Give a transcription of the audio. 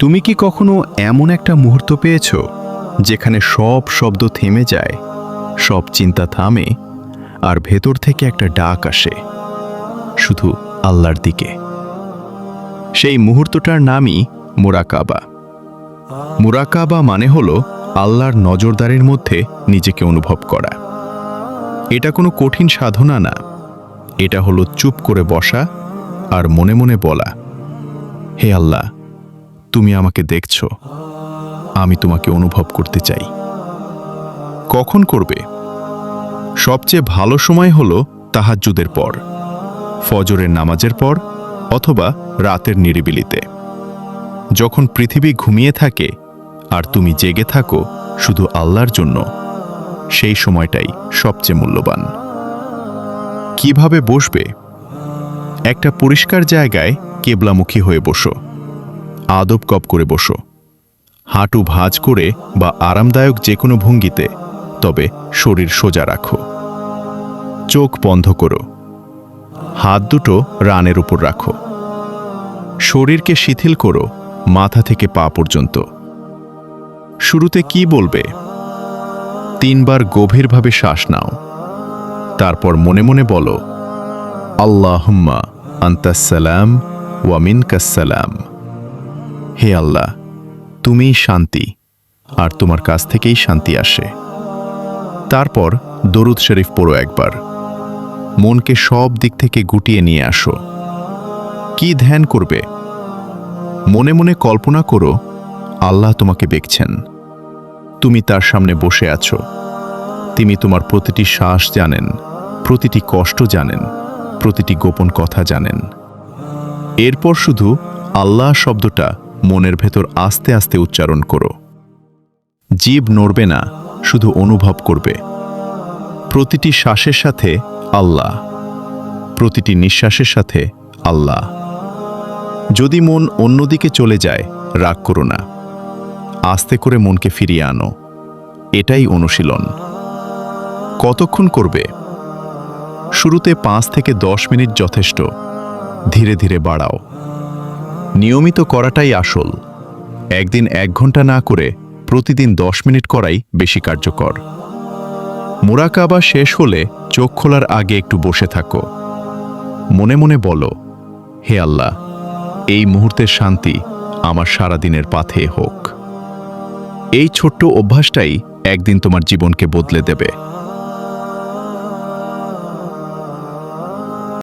তুমি কি কখনো এমন একটা মুহূর্ত পেয়েছ যেখানে সব শব্দ থেমে যায়, সব চিন্তা থামে, আর ভেতর থেকে একটা ডাক আসে শুধু আল্লাহর দিকে? সেই মুহূর্তটার নামই মুরাকাবা। মুরাকাবা মানে হলো আল্লাহর নজরদারির মধ্যে নিজেকে অনুভব করা। এটা কোনো কঠিন সাধনা না, এটা হলো চুপ করে বসা আর মনে মনে বলা, হে আল্লাহ, তুমি আমাকে দেখছো, আমি তোমাকে অনুভব করতে চাই। কখন করবে? সবচেয়ে ভালো সময় হলো তাহাজ্জুদের পর, ফজরের নামাজের পর, অথবা রাতের নিরিবিলিতে, যখন পৃথিবী ঘুমিয়ে থাকে আর তুমি জেগে থাকো শুধু আল্লাহর জন্য। সেই সময়টাই সবচেয়ে মূল্যবান। কিভাবে বসবে? একটা পরিষ্কার জায়গায় কেবলামুখী হয়ে বসো, আদব কপ করে বসো, হাঁটু ভাঁজ করে বা আরামদায়ক যে কোনো ভঙ্গিতে, তবে শরীর সোজা রাখো। চোখ বন্ধ করো, হাত দুটো রানের উপর রাখো। শরীরকে শিথিল করো মাথা থেকে পা পর্যন্ত। শুরুতে কি বলবে? 3 বার গভীরভাবে শ্বাস নাও, তারপর মনে মনে বলো, আল্লাহুম্মা আনতাস সালাম ওয়া মিনকাস সালাম। হে আল্লাহ, তুমিই শান্তি, আর তোমার কাছ থেকেই শান্তি আসে। তারপর দরুদ শরীফ পড়ো একবার। মনকে সব দিক থেকে গুটিয়ে নিয়ে আসো। কি ধ্যান করবে? মনে মনে কল্পনা করো আল্লাহ তোমাকে দেখছেন, তুমি তার সামনে বসে আছো। তিনি তোমার প্রতিটি শ্বাস জানেন, প্রতিটি কষ্ট জানেন, প্রতিটি গোপন কথা জানেন। এরপর শুধু আল্লাহ শব্দটা মনের ভেতর আস্তে আস্তে উচ্চারণ করো। জিভ নড়বে না, শুধু অনুভব করবে। প্রতিটি শ্বাসের সাথে আল্লাহ, প্রতিটি নিঃশ্বাসের সাথে আল্লাহ। যদি মন অন্যদিকে চলে যায়, রাগ করো না, আস্তে করে মনকে ফিরিয়ে আনো। এটাই অনুশীলন। কতক্ষণ করবে? শুরুতে 5 থেকে 10 মিনিট যথেষ্ট, ধীরে ধীরে বাড়াও। নিয়মিত করাটাই আসল। একদিন 1 ঘন্টা না করে প্রতিদিন 10 মিনিট করাই বেশি কার্যকর। মুরাকাবা শেষ হলে চোখ খোলার আগে একটু বসে থাকো। মনে মনে বলো, হে আল্লাহ, এই মুহূর্তের শান্তি আমার সারাদিনের পাথে হোক। এই ছোট্ট অভ্যাসটাই একদিন তোমার জীবনকে বদলে দেবে।